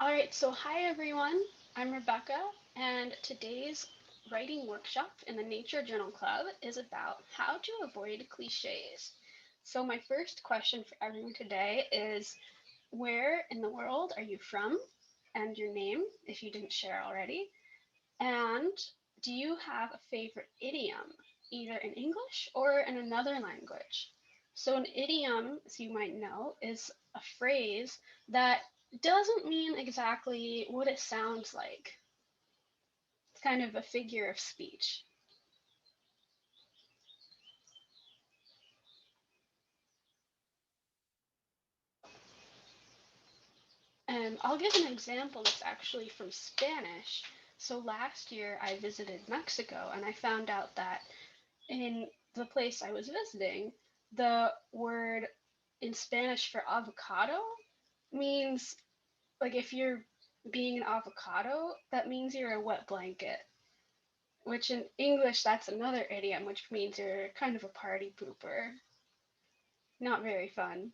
All right, so hi everyone. I'm Rebecca, and today's writing workshop in the Nature Journal Club is about how to avoid cliches. So, my first question for everyone today is where in the world are you from? And your name, if you didn't share already. And do you have a favorite idiom, either in English or in another language? So, an idiom, as you might know, is a phrase that doesn't mean exactly what it sounds like. It's kind of a figure of speech. And I'll give an example that's actually from Spanish. So last year I visited Mexico and I found out that in the place I was visiting, the word in Spanish for avocado means, like, if you're being an avocado, that means you're a wet blanket. Which in English, that's another idiom, which means you're kind of a party pooper. Not very fun.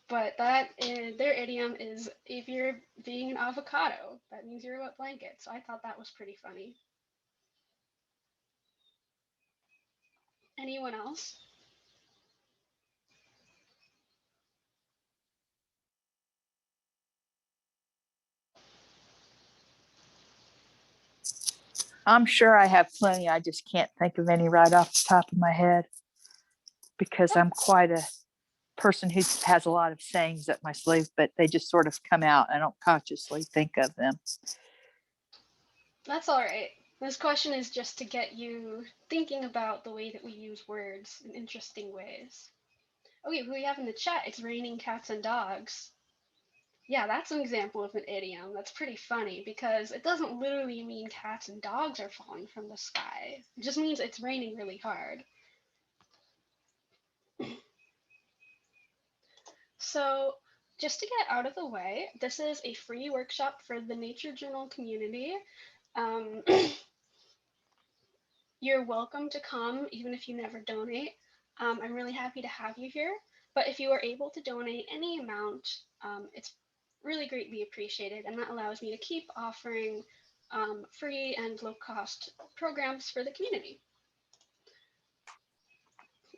But that is, their idiom is if you're being an avocado, that means you're a wet blanket. So I thought that was pretty funny. Anyone else? I'm sure I have plenty. I just can't think of any right off the top of my head because I'm quite a person who has a lot of sayings up my sleeve, but they just sort of come out. I don't consciously think of them. That's all right. This question is just to get you thinking about the way that we use words in interesting ways. Okay, who we have in the chat? It's raining cats and dogs. Yeah, that's an example of an idiom that's pretty funny because it doesn't literally mean cats and dogs are falling from the sky. It just means it's raining really hard. So, just to get out of the way, this is a free workshop for the Nature Journal community. Um, you're welcome to come even if you never donate. I'm really happy to have you here. But if you are able to donate any amount, it's really greatly appreciated, and that allows me to keep offering free and low cost programs for the community.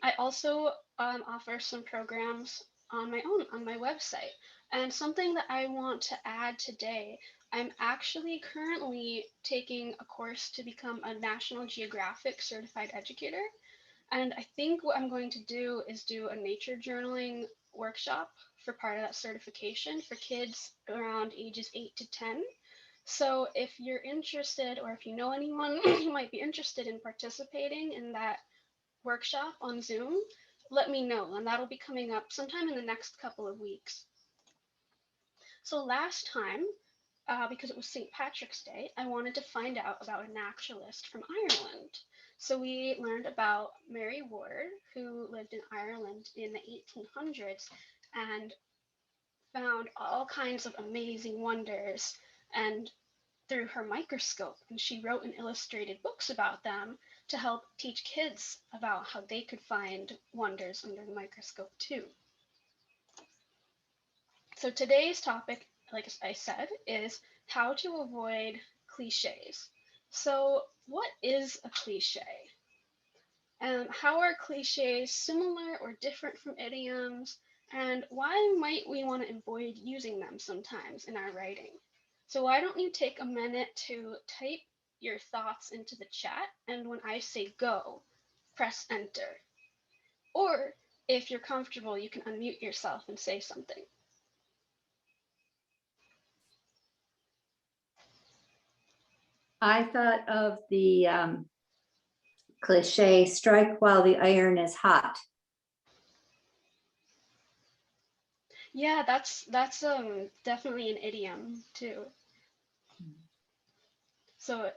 I also offer some programs on my own on my website. And something that I want to add today, I'm actually currently taking a course to become a National Geographic certified educator. And I think what I'm going to do is do a nature journaling workshop for part of that certification for kids around ages 8 to 10. So if you're interested, or if you know anyone who might be interested in participating in that workshop on Zoom, let me know, and that'll be coming up sometime in the next couple of weeks. So last time, because it was St. Patrick's Day, I wanted to find out about a naturalist from Ireland. So we learned about Mary Ward, who lived in Ireland in the 1800s and found all kinds of amazing wonders and through her microscope, and she wrote and illustrated books about them to help teach kids about how they could find wonders under the microscope too. So today's topic, like I said, is how to avoid cliches. So what is a cliche? And how are cliches similar or different from idioms? And why might we want to avoid using them sometimes in our writing? So why don't you take a minute to type your thoughts into the chat, and when I say go, press enter. Or if you're comfortable, you can unmute yourself and say something. I thought of the cliche, strike while the iron is hot. Yeah, that's definitely an idiom too. So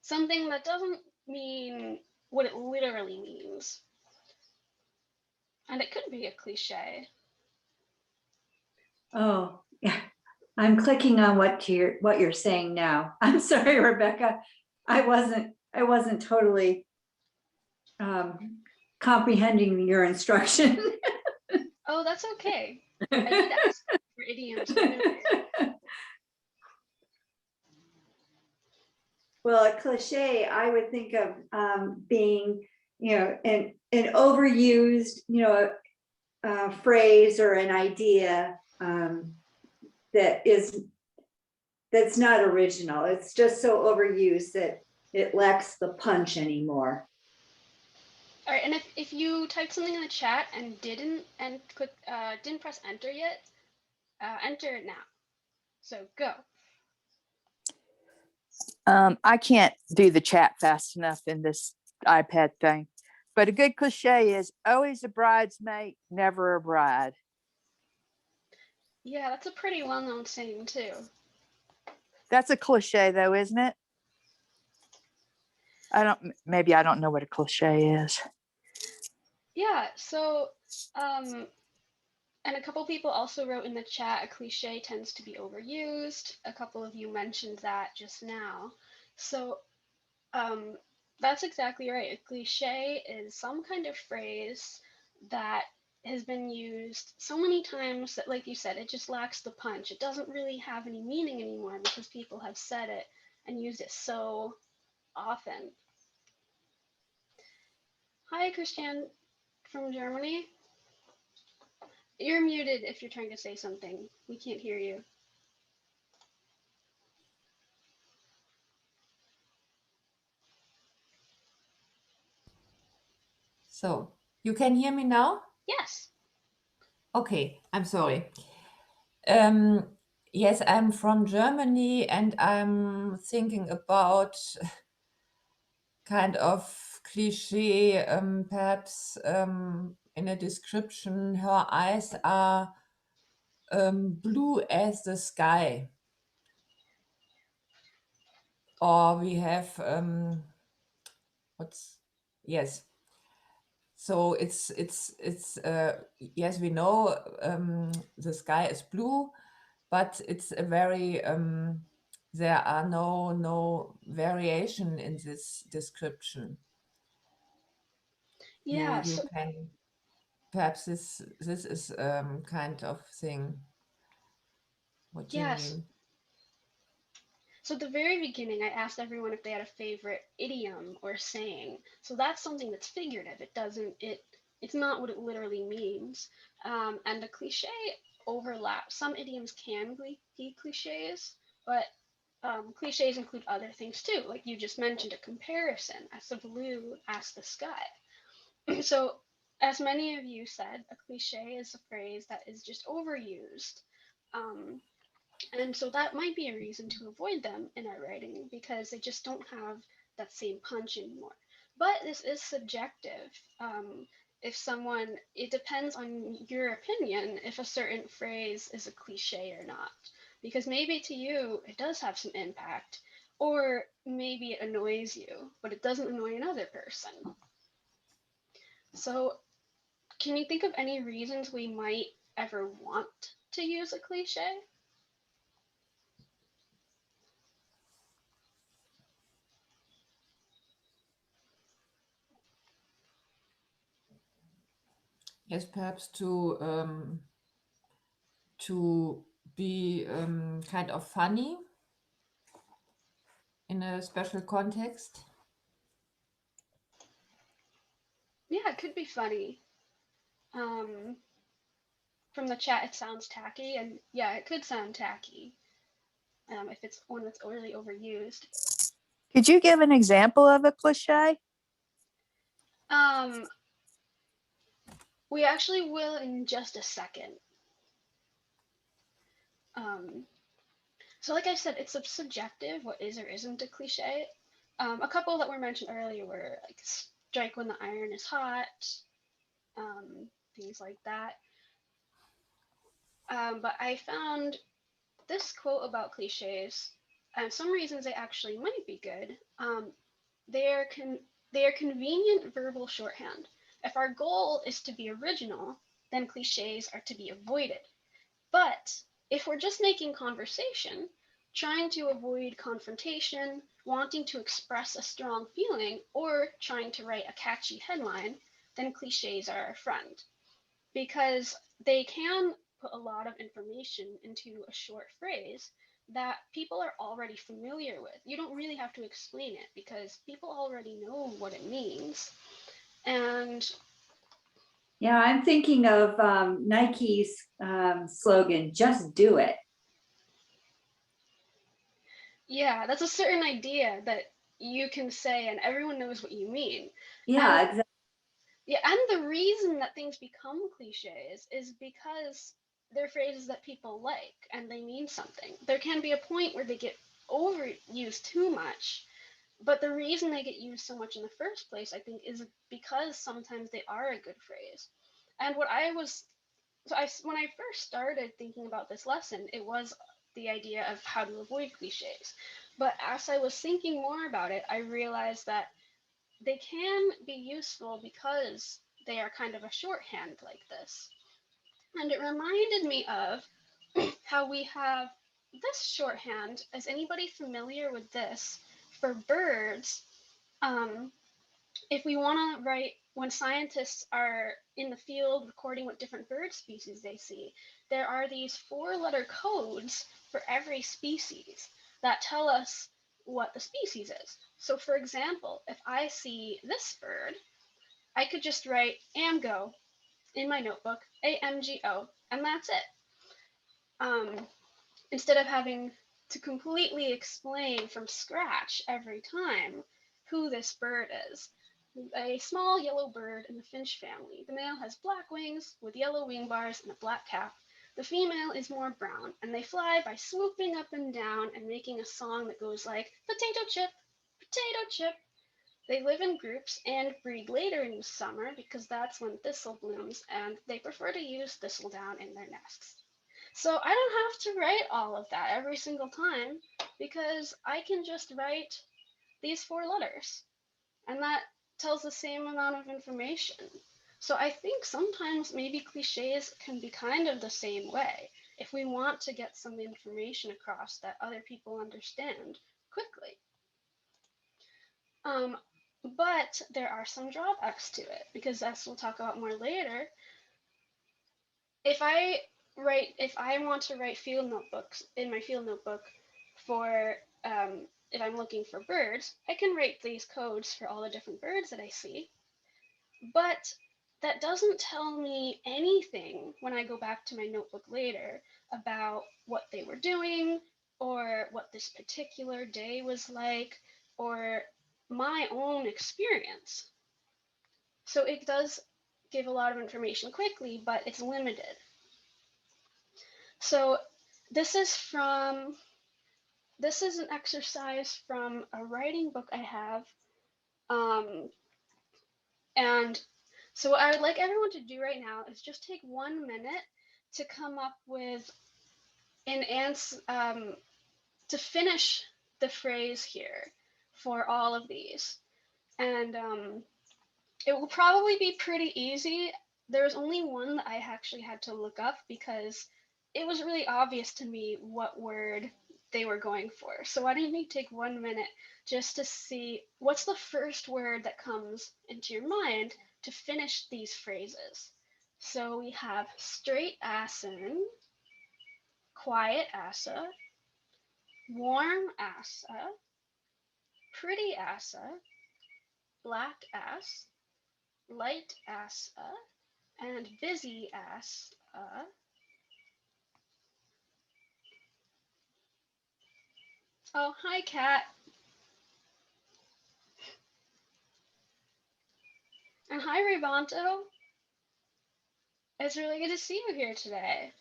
something that doesn't mean what it literally means. And it could be a cliche. Oh, yeah. I'm clicking on what you're saying now. I'm sorry, Rebecca. I wasn't totally comprehending your instruction. Oh, that's okay. I did ask for idioms are there. Well, a cliche, I would think of being, an overused, phrase or an idea that's not original. It's just so overused that it lacks the punch anymore. All right, and if you typed something in the chat and didn't press enter yet, enter it now. So go. I can't do the chat fast enough in this iPad thing, but a good cliche is always a bridesmaid, never a bride. Yeah, that's a pretty well-known saying too. That's a cliche though, isn't it? Maybe I don't know what a cliche is. Yeah, so and a couple people also wrote in the chat, a cliche tends to be overused. A couple of you mentioned that just now. So that's exactly right. A cliche is some kind of phrase that has been used so many times that, like you said, it just lacks the punch. It doesn't really have any meaning anymore because people have said it and used it so often. Hi, Christian from Germany. You're muted if you're trying to say something. We can't hear you. So you can hear me now? Yes. Okay, I'm sorry. Yes, I'm from Germany and I'm thinking about kind of cliche, perhaps in a description, her eyes are blue as the sky. Or we have, yes. So it's yes, we know the sky is blue, but it's a very there are no variation in this description. Yeah. You can perhaps this is kind of thing. What you Yes. mean? So at the very beginning, I asked everyone if they had a favorite idiom or saying. So that's something that's figurative. It's not what it literally means. And the cliche overlap. Some idioms can be cliches, but cliches include other things too. Like you just mentioned, a comparison. As the blue, as the sky. So, as many of you said, a cliche is a phrase that is just overused. Um, and so that might be a reason to avoid them in our writing because they just don't have that same punch anymore. But this is subjective. It depends on your opinion if a certain phrase is a cliche or not. Because maybe to you it does have some impact, or maybe it annoys you, but it doesn't annoy another person. So, can you think of any reasons we might ever want to use a cliche? Yes, perhaps to be kind of funny in a special context. Yeah, it could be funny. From the chat, it sounds tacky, and yeah, it could sound tacky if it's one that's really overused. Could you give an example of a cliche? We actually will in just a second. So like I said, it's subjective what is or isn't a cliche. A couple that were mentioned earlier were like strike when the iron is hot, things like that. But I found this quote about cliches, and some reasons they actually might be good. They are convenient verbal shorthand. If our goal is to be original, then cliches are to be avoided. But if we're just making conversation, trying to avoid confrontation, wanting to express a strong feeling, or trying to write a catchy headline, then cliches are our friend. Because they can put a lot of information into a short phrase that people are already familiar with. You don't really have to explain it because people already know what it means. And Yeah, I'm thinking of Nike's slogan, just do it. yeah, that's a certain idea that you can say and everyone knows what you mean. Yeah, And exactly. yeah, and the reason that things become cliches is because they're phrases that people like and they mean something. There can be a point where they get overused too much, but the reason they get used so much in the first place, I think, is because sometimes they are a good phrase. And what I was, so I, when I first started thinking about this lesson, it was the idea of how to avoid cliches. But as I was thinking more about it, I realized that they can be useful because they are kind of a shorthand like this. And it reminded me of how we have this shorthand. Is anybody familiar with this? For birds, um, if we want to write, when scientists are in the field recording what different bird species they see, there are these 4-letter codes for every species that tell us what the species is. So, for example, if I see this bird, I could just write AMGO in my notebook, AMGO, and that's it. Um, Instead of having to completely explain from scratch every time who this bird is. A small yellow bird in the finch family. The male has black wings with yellow wing bars and a black cap. The female is more brown, and they fly by swooping up and down and making a song that goes like potato chip, potato chip. They live in groups and breed later in the summer because that's when thistle blooms, and they prefer to use thistledown in their nests. So I don't have to write all of that every single time because I can just write these 4 letters, and that tells the same amount of information. So I think sometimes maybe cliches can be kind of the same way if we want to get some information across that other people understand quickly. Um, but there are some drawbacks to it because, as we'll talk about more later, if I want to write field notebooks in my field notebook for if I'm looking for birds, I can write these codes for all the different birds that I see. But that doesn't tell me anything when I go back to my notebook later about what they were doing or what this particular day was like or my own experience. So it does give a lot of information quickly, but it's limited. So this is from this is an exercise from a writing book I have. And so what I would like everyone to do right now is just take 1 minute to come up with an answer to finish the phrase here for all of these. And it will probably be pretty easy. There's only one that I actually had to look up because it was really obvious to me what word they were going for. So why don't you take 1 minute just to see what's the first word that comes into your mind to finish these phrases. So we have straight assin, quiet assa, warm assa, pretty assa, black ass, light assa, and busy ass. Oh, hi, Kat. And hi, Ribanto. It's really good to see you here today.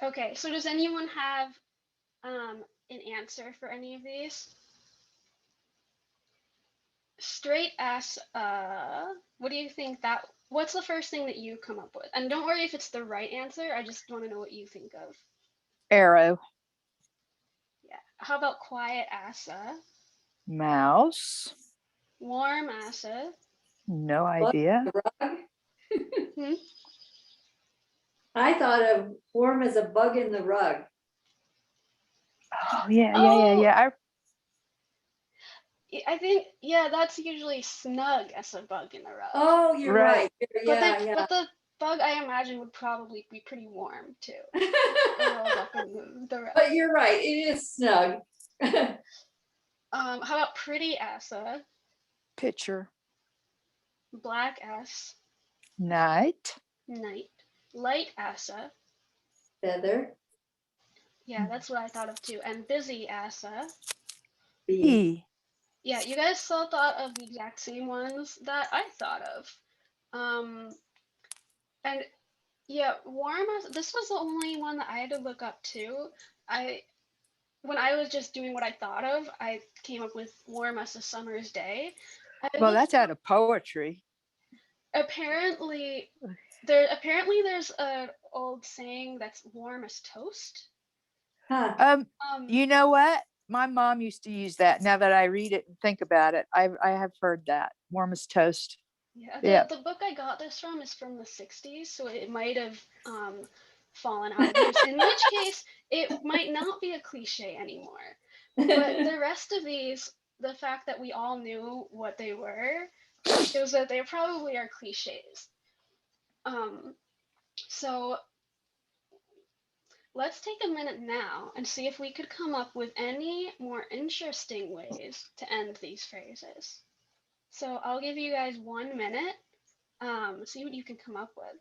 Okay, so does anyone have an answer for any of these? Straight ass, what do you think that, what's the first thing that you come up with? And don't worry if it's the right answer, I just want to know what you think of. Arrow. Yeah. How about quiet assa? Mouse. Warm assa? No idea. Hmm? I thought of warm as a bug in the rug. Oh yeah. Oh, I think, yeah, that's usually snug as a bug in a rug. Oh, you're Right. right. But Yeah, yeah. but the bug I imagine would probably be pretty warm too, rolled up in the rug. But you're right, it is snug. How about pretty Asa, Picture. black ass, Night. night, light Asa. Feather, Yeah, that's what I thought of too. And busy Asa. bee. E. Yeah, you guys all thought of the exact same ones that I thought of. Um, and yeah, warm as this was the only one that I had to look up too. I when I was just doing what I thought of, I came up with warm as a summer's day. I Well, looked that's out of poetry. apparently there's a old saying that's warm as toast. Huh. You know what? My mom used to use that. Now that I read it and think about it, I have heard that. Warm as toast. Yeah, Yeah. the book I got this from is from the 60s, so it might have fallen out of use, in which case it might not be a cliche anymore. But the rest of these, the fact that we all knew what they were, shows that they probably are cliches. So let's take a minute now and see if we could come up with any more interesting ways to end these phrases. So I'll give you guys 1 minute, see what you can come up with.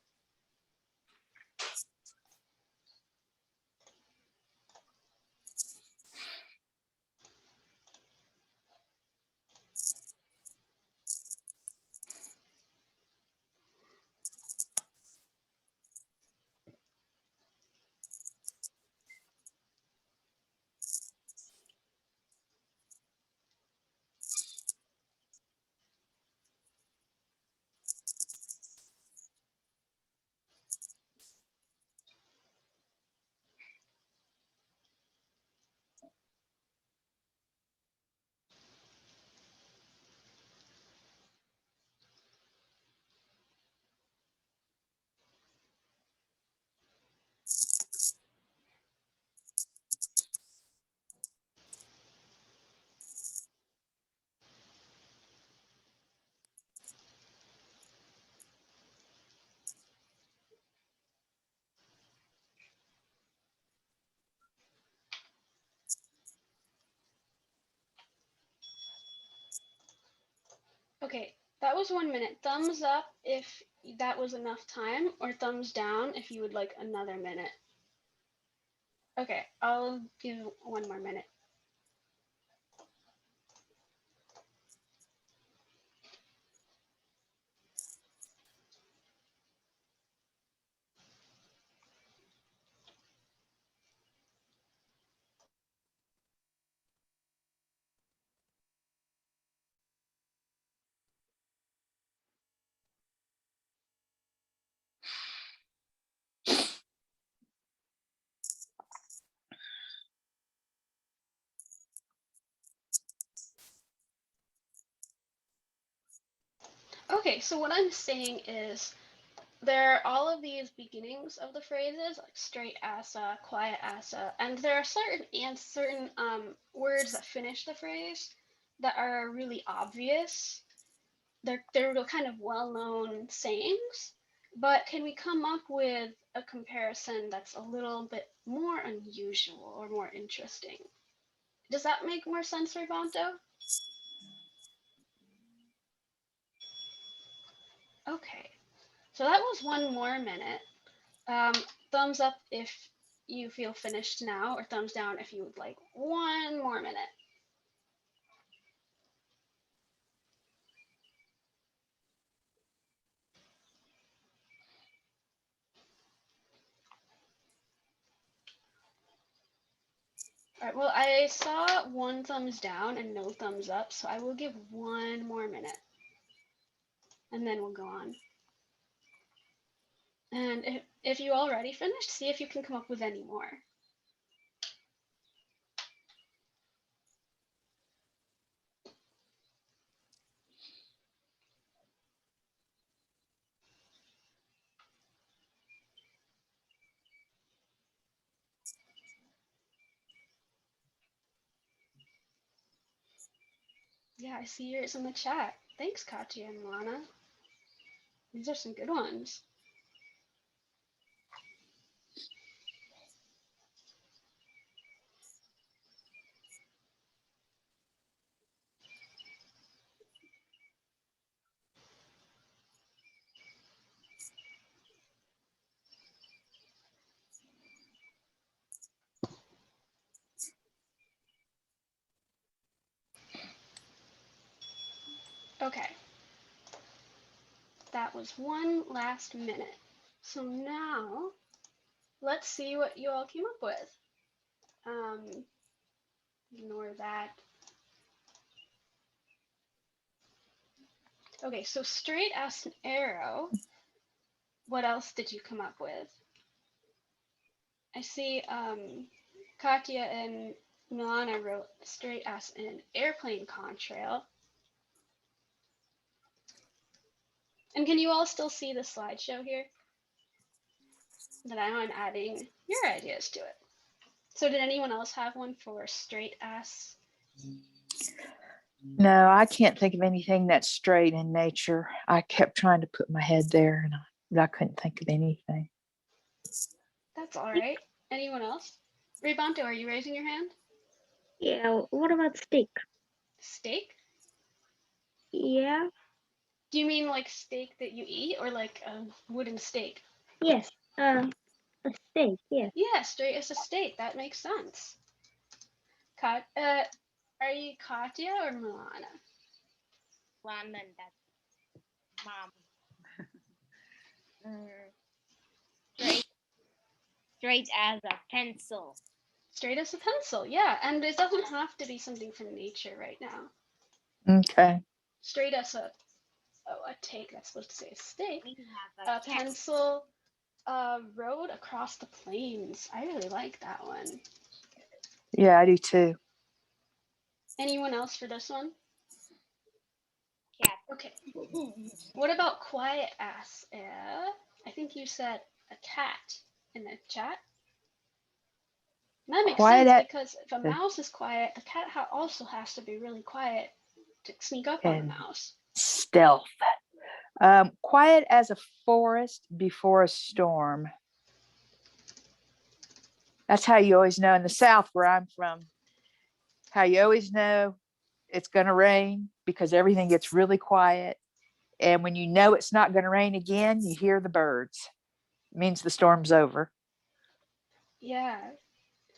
Okay, that was 1 minute. Thumbs up if that was enough time, or thumbs down if you would like another minute. Okay, I'll give 1 more minute. Okay, so what I'm saying is there are all of these beginnings of the phrases, like straight assa, quiet assa, and there are certain words that finish the phrase that are really obvious. They're kind of well-known sayings, but can we come up with a comparison that's a little bit more unusual or more interesting? Does that make more sense, Rivanto? Okay, so that was 1 more minute. Um, thumbs up if you feel finished now, or thumbs down if you would like 1 more minute. All right, well, I saw one thumbs down and no thumbs up, so I will give 1 more minute and then we'll go on. And if you already finished, see if you can come up with any more. Yeah, I see yours in the chat. Thanks, Katya and Lana. These are some good ones. Okay, that was one last minute. So now let's see what you all came up with. Ignore that. Okay, so straight as an arrow. What else did you come up with? I see Katya and Milana wrote straight as an airplane contrail. And can you all still see the slideshow here? That I'm adding your ideas to it. So did anyone else have one for straight ass? No, I can't think of anything that's straight in nature. I kept trying to put my head there and I couldn't think of anything. That's all right. Anyone else? Rebonto, are you raising your hand? Yeah, what about steak? Steak? Yeah, Do you mean like steak that you eat or like a wooden steak? yes, a steak, yes. Yeah, straight as a steak. That makes sense. Are you Katya or Milana? One and that mom. Straight, straight as a pencil. Straight as a pencil, yeah. And it doesn't have to be something from nature right now. Okay. Straight as a take. That's supposed to say a steak. We have A pencil. Road across the plains. I really like that one. Yeah, I do too. Anyone else for this one? cat. Okay. What about quiet ass? I think you said a cat in the chat. And that makes Quiet sense at because if a mouse is quiet, the cat also has to be really quiet to sneak up on the and mouse. stealth. Quiet as a forest before a storm. That's how you always know in the South where I'm from, how you always know it's going to rain because everything gets really quiet. And when you know it's not going to rain again, you hear the birds. It means the storm's over. Yeah.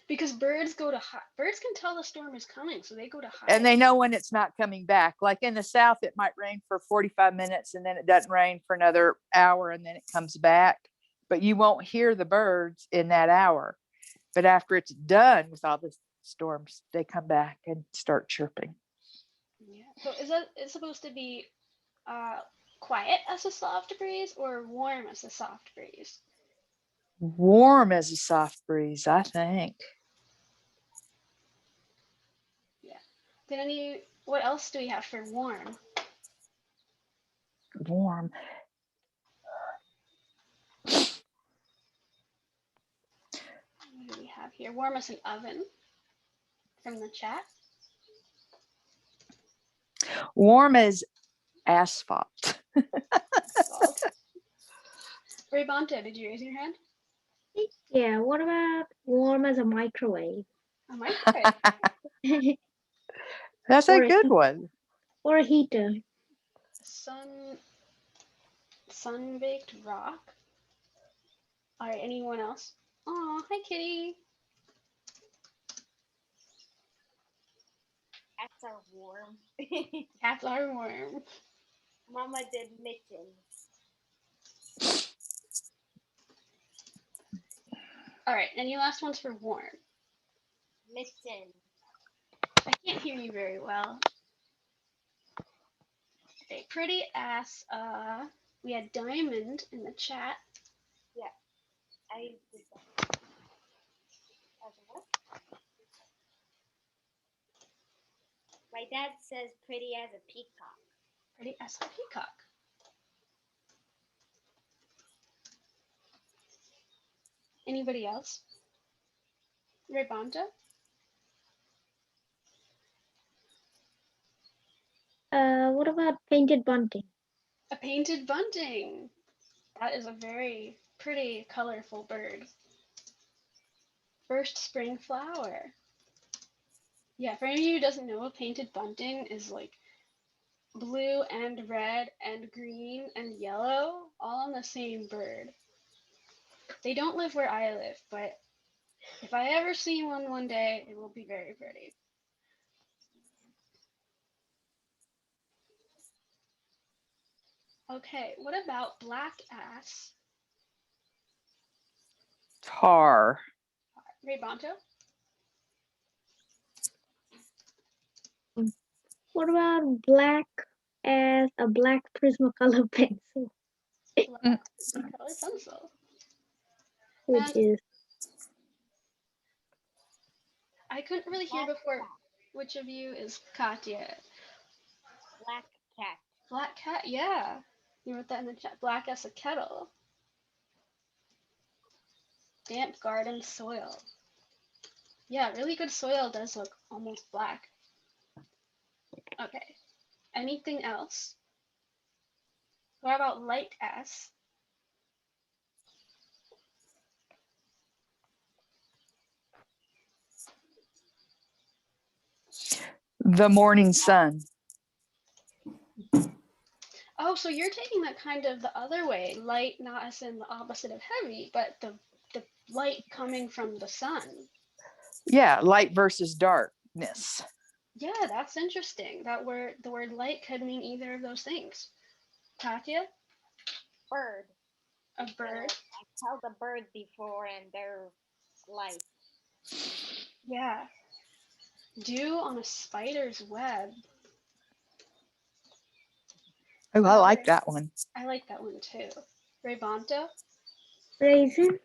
Because birds go to hide. Birds can tell the storm is coming, so they go to hide. And they know when it's not coming back. Like in the South, it might rain for 45 minutes and then it doesn't rain for another hour and then it comes back. But you won't hear the birds in that hour. But after it's done with all the storms, they come back and start chirping. Yeah. So is that it's supposed to be quiet as a soft breeze or warm as a soft breeze? Warm as a soft breeze, I think. Yeah. What else do we have for warm? Warm. What do we have here? Warm as an oven from the chat. Warm as asphalt. Rebonta, did you raise your hand? Yeah, what about warm as a microwave? A microwave. That's Or a good one. Or a heater. Sun-baked rock. All right, anyone else? Oh, hi, kitty. Cats are warm. Cats are warm. Mama did mitten. All right, any last ones for warm? Mitten. I can't hear you very well. Okay, pretty ass. We had diamond in the chat. Yeah, I did that. As what? My dad says pretty as a peacock. Pretty ass a peacock. Anybody else? Rebonta? What about painted bunting? A painted bunting. That is a very pretty, colorful bird. First spring flower. Yeah, for any of you who doesn't know, a painted bunting is like blue and red and green and yellow all on the same bird. They don't live where I live, but if I ever see one day, it will be very pretty. Okay, what about black ass? Tar. Ray Bonto? What about black as a black Prismacolor pencil, Black color pencil. which And is I couldn't really hear Black before cat. which of you is Katya. Black cat. Black cat, yeah. You wrote that in the chat. Black as a kettle. Damp garden soil. Yeah, really good soil does look almost black. Okay. Anything else? What about light S? The morning sun. Oh, so you're taking that kind of the other way. Light not as in the opposite of heavy, but the light coming from the sun. Yeah, light versus darkness. Yeah, that's interesting. The word light could mean either of those things. Katya? Bird. A bird? I held a bird before and they're light. Yeah. Dew on a spider's web. Oh, I like that one. I like that one too. Ray Bonto? raisin.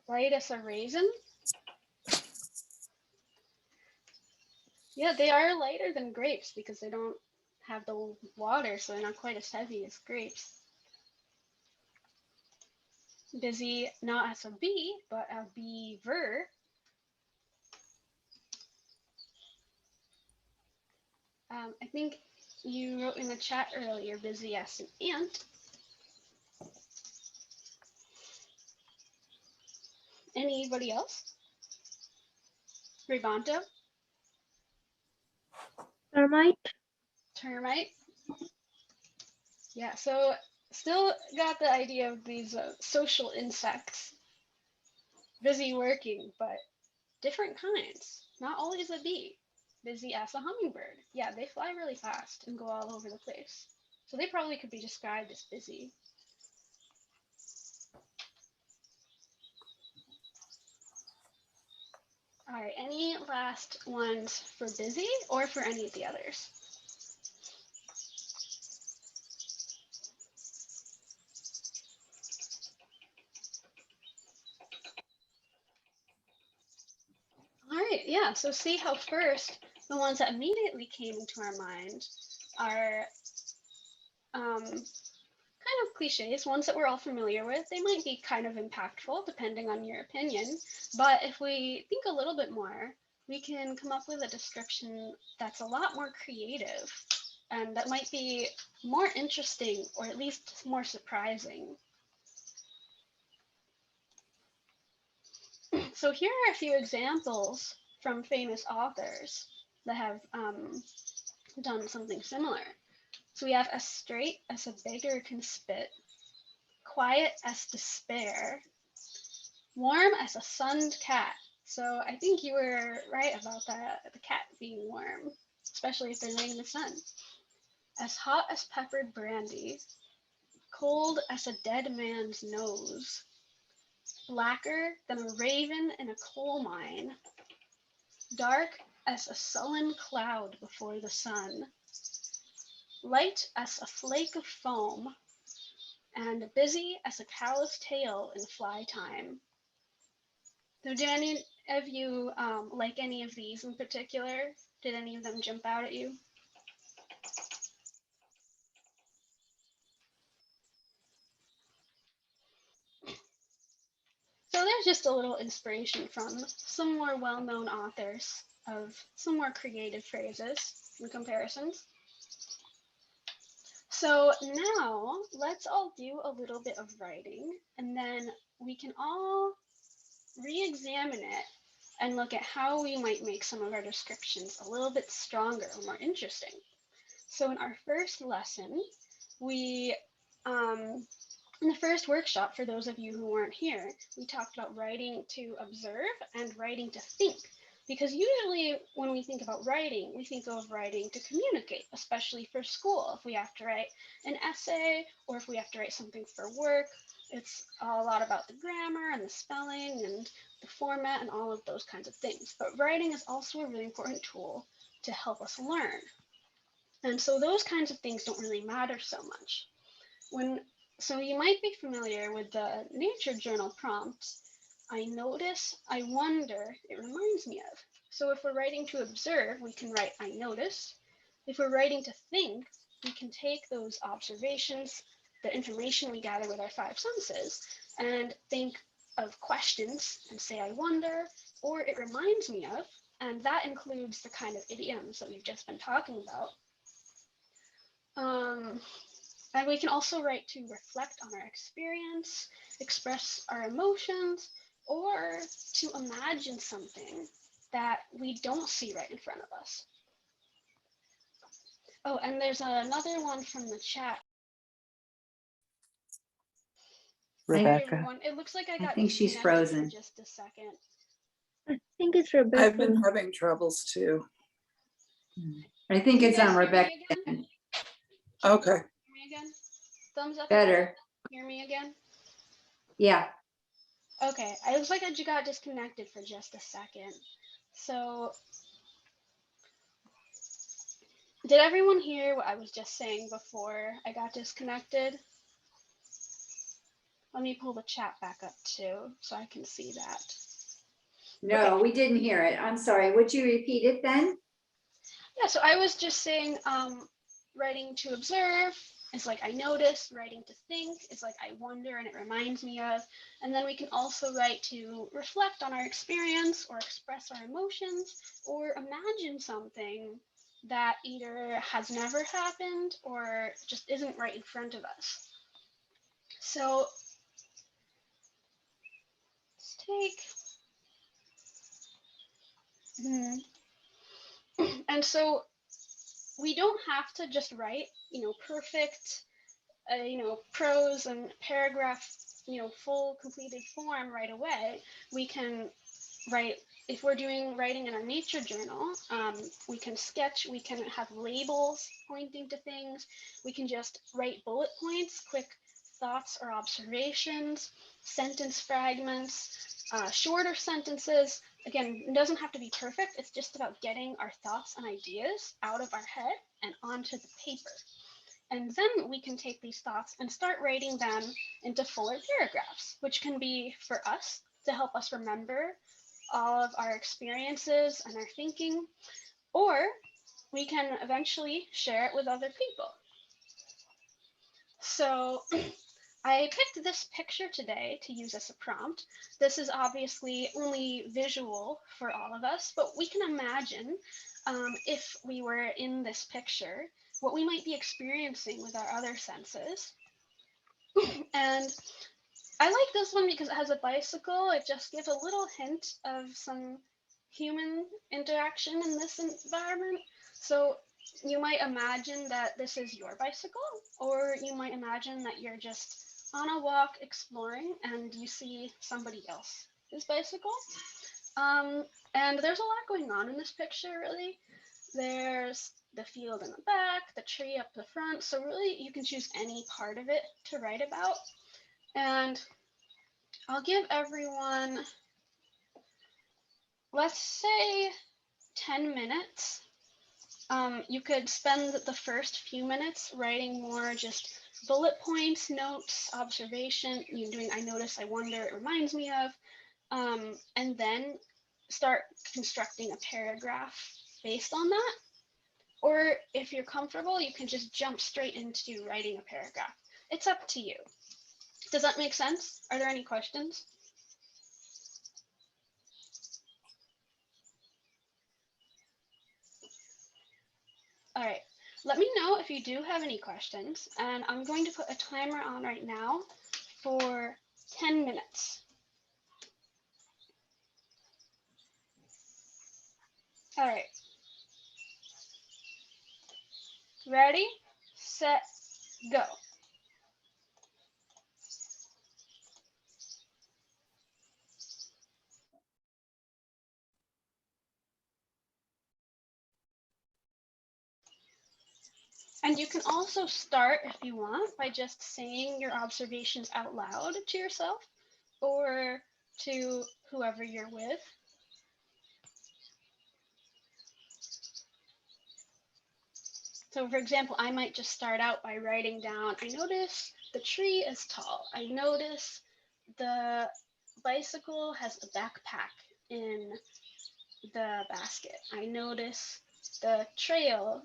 Light as a raisin? Yeah, they are lighter than grapes because they don't have the water, so they're not quite as heavy as grapes. Busy, not as a bee, but a beaver. I think you wrote in the chat earlier, busy as an ant. Anybody else? Rebonto? Termite. Termite? Yeah, so still got the idea of these social insects. Busy working, but different kinds. Not always a bee. Busy as a hummingbird. Yeah, they fly really fast and go all over the place. So they probably could be described as busy. All right, any last ones for busy or for any of the others? All right, yeah, so see how first the ones that immediately came into our mind are kind of cliches, ones that we're all familiar with. They might be kind of impactful depending on your opinion, but if we think a little bit more, we can come up with a description that's a lot more creative and that might be more interesting or at least more surprising. So here are a few examples from famous authors that have done something similar. So we have as straight as a beggar can spit, quiet as despair, warm as a sunned cat. So I think you were right about that, the cat being warm, especially if they're laying in the sun. As hot as peppered brandy, cold as a dead man's nose, blacker than a raven in a coal mine, dark as a sullen cloud before the sun, light as a flake of foam, and busy as a cow's tail in fly time. So did any of you like any of these in particular? Did any of them jump out at you? So there's just a little inspiration from some more well-known authors of some more creative phrases and comparisons. So now let's all do a little bit of writing, and then we can all re-examine it and look at how we might make some of our descriptions a little bit stronger or more interesting. So in our first lesson, we, in the first workshop, for those of you who weren't here, we talked about writing to observe and writing to think. Because usually when we think about writing, we think of writing to communicate, especially for school. If we have to write an essay or if we have to write something for work, it's a lot about the grammar and the spelling and the format and all of those kinds of things. But writing is also a really important tool to help us learn. And so those kinds of things don't really matter so much. So you might be familiar with the nature journal prompt. I notice, I wonder, it reminds me of. So if we're writing to observe, we can write I notice. If we're writing to think, we can take those observations, the information we gather with our five senses, and think of questions and say I wonder, or it reminds me of, and that includes the kind of idioms that we've just been talking about. And we can also write to reflect on our experience, express our emotions, or to imagine something that we don't see right in front of us. Oh, and there's another one from the chat. Hey, Rebecca. everyone. It looks like I got think she's disconnected frozen. for just a second. I think it's I've Rebecca. been having troubles too. I think Can you it's guys on hear me Rebecca. again? Okay. Hear me again? Thumbs up. Better. Hear me again? Yeah. Okay, it looks like I just got disconnected for just a second. So, did everyone hear what I was just saying before I got disconnected? Let me pull the chat back up too, so I can see that. No, we didn't hear it. I'm sorry. Would you repeat it then? Yeah, so I was just saying, writing to observe is like I notice, writing to think is like I wonder and it reminds me of, and then we can also write to reflect on our experience or express our emotions or imagine something that either has never happened or just isn't right in front of us. So let's take, and so we don't have to just write, perfect, prose and paragraph, full completed form right away. We can write, if we're doing writing in our nature journal, we can sketch, we can have labels pointing to things. We can just write bullet points, quick thoughts or observations, sentence fragments, shorter sentences. Again, it doesn't have to be perfect. It's just about getting our thoughts and ideas out of our head and onto the paper. And then we can take these thoughts and start writing them into fuller paragraphs, which can be for us to help us remember all of our experiences and our thinking, or we can eventually share it with other people. So I picked this picture today to use as a prompt. This is obviously only visual for all of us, but we can imagine if we were in this picture, what we might be experiencing with our other senses. And I like this one because it has a bicycle. It just gives a little hint of some human interaction in this environment. So you might imagine that this is your bicycle, or you might imagine that you're just on a walk exploring and you see somebody else's bicycle. And there's a lot going on in this picture, really. There's the field in the back, the tree up the front. So really you can choose any part of it to write about. And I'll give everyone, let's say 10 minutes. You could spend the first few minutes writing more just bullet points, notes, observation, doing I notice, I wonder, it reminds me of, and then start constructing a paragraph based on that. Or if you're comfortable, you can just jump straight into writing a paragraph. It's up to you. Does that make sense? Are there any questions? All right. let me know if you do have any questions, and I'm going to put a timer on right now for 10 minutes. All right. Ready, set, go. And you can also start, if you want, by just saying your observations out loud to yourself or to whoever you're with. So for example, I might just start out by writing down, I notice the tree is tall. I notice the bicycle has a backpack in the basket. I notice the trail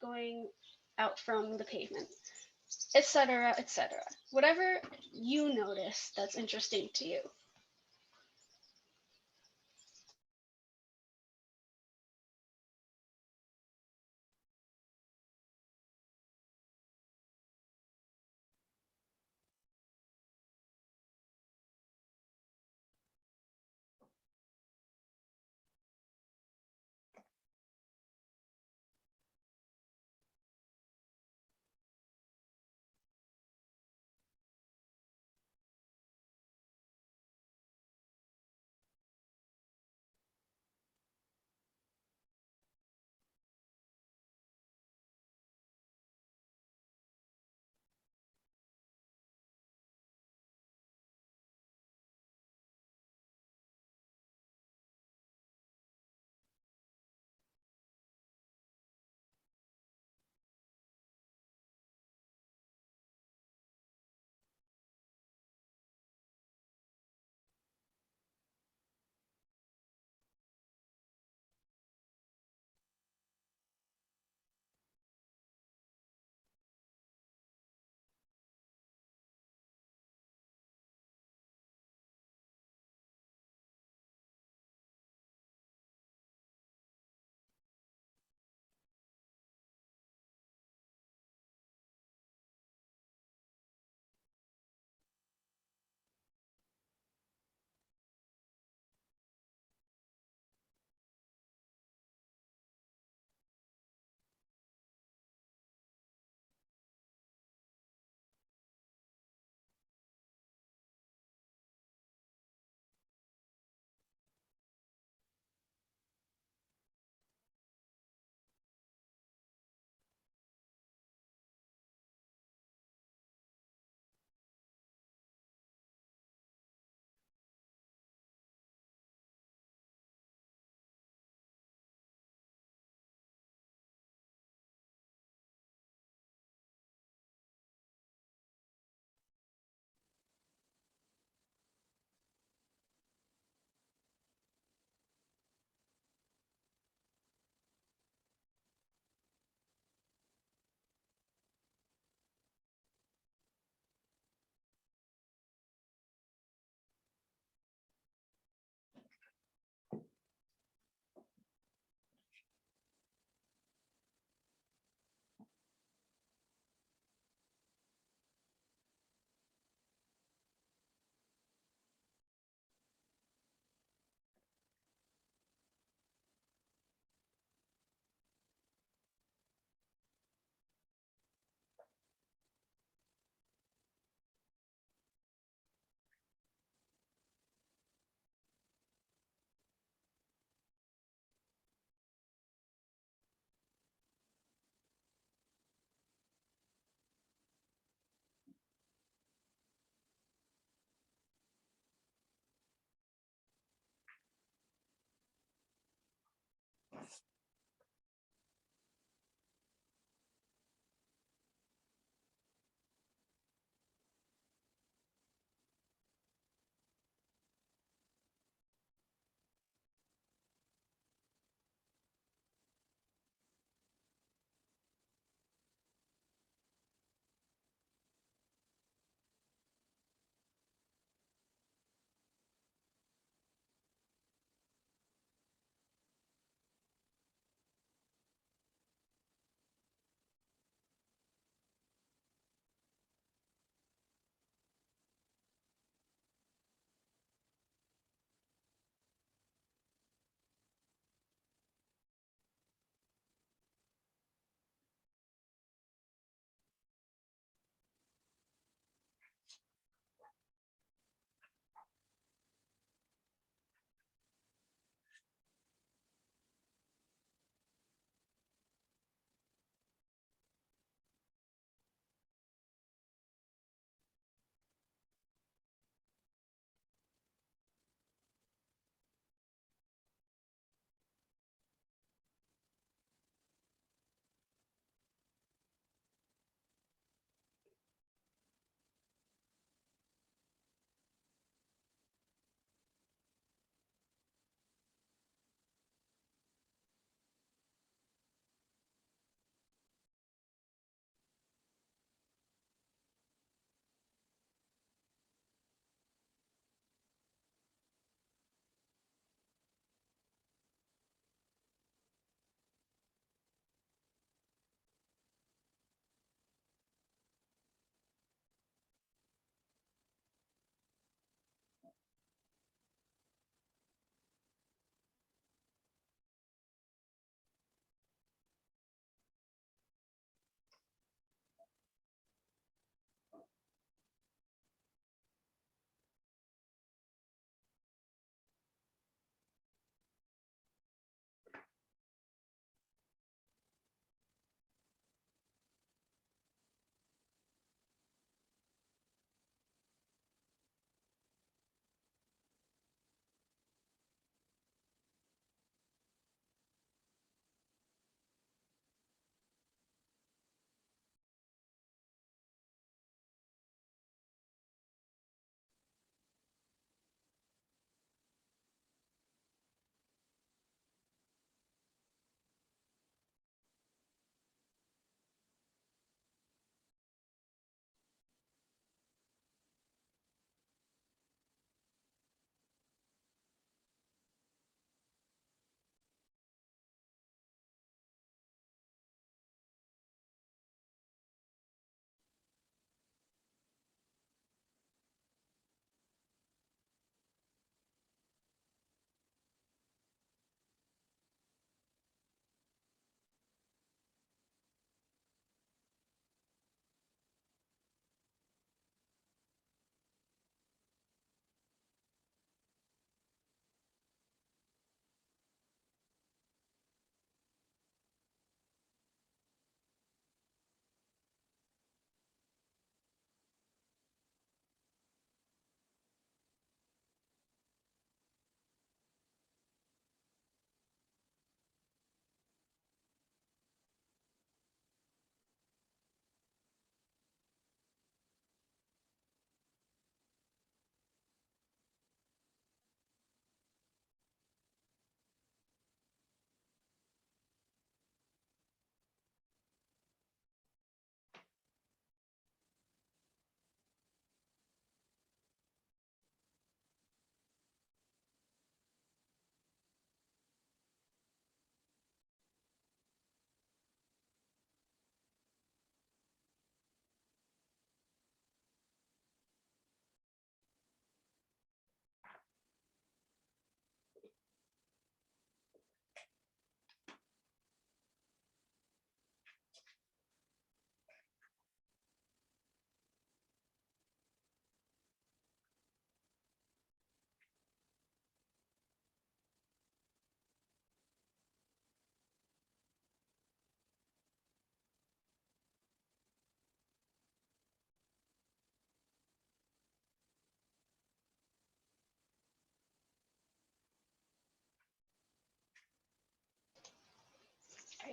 going out from the pavement, etc., etc. Whatever you notice that's interesting to you.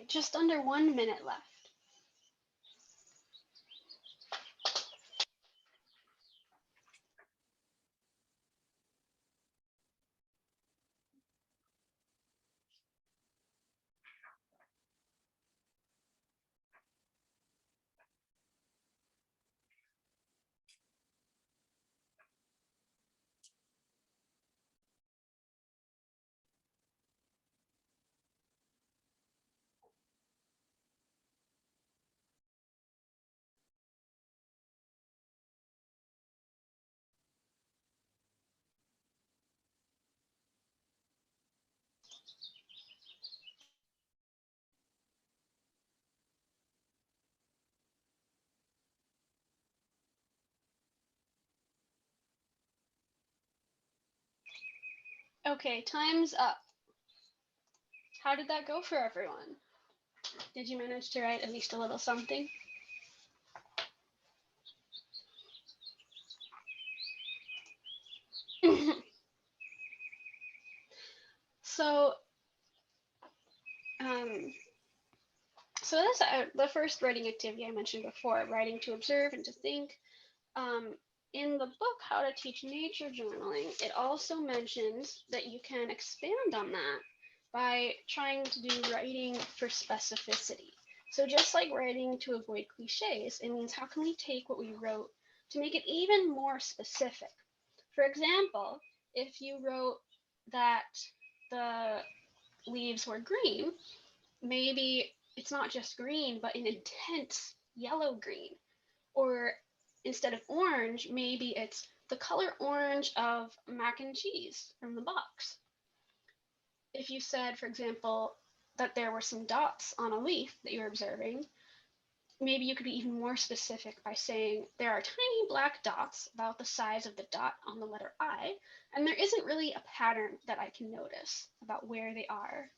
Okay, just under 1 minute left. Okay, time's up. How did that go for everyone? Did you manage to write at least a little something? So, um, so that's the first writing activity I mentioned before, writing to observe and to think. Um, in the book, How to Teach Nature Journaling, it also mentions that you can expand on that by trying to do writing for specificity. So just like writing to avoid cliches, it means how can we take what we wrote to make it even more specific? For example, if you wrote that the leaves were green, maybe it's not just green, but an intense yellow green. Or instead of orange, maybe it's the color orange of mac and cheese from the box. If you said, for example, that there were some dots on a leaf that you're observing, maybe you could be even more specific by saying there are tiny black dots about the size of the dot on the letter I, and there isn't really a pattern that I can notice about where they are.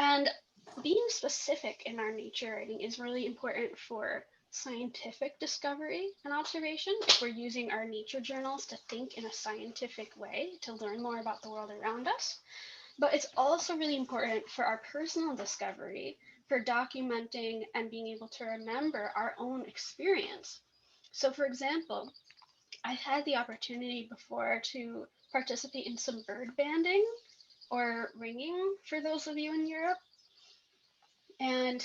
And being specific in our nature writing is really important for scientific discovery and observation. If we're using our nature journals to think in a scientific way, to learn more about the world around us. But it's also really important for our personal discovery, for documenting and being able to remember our own experience. So, for example, I've had the opportunity before to participate in some bird banding or ringing for those of you in Europe. And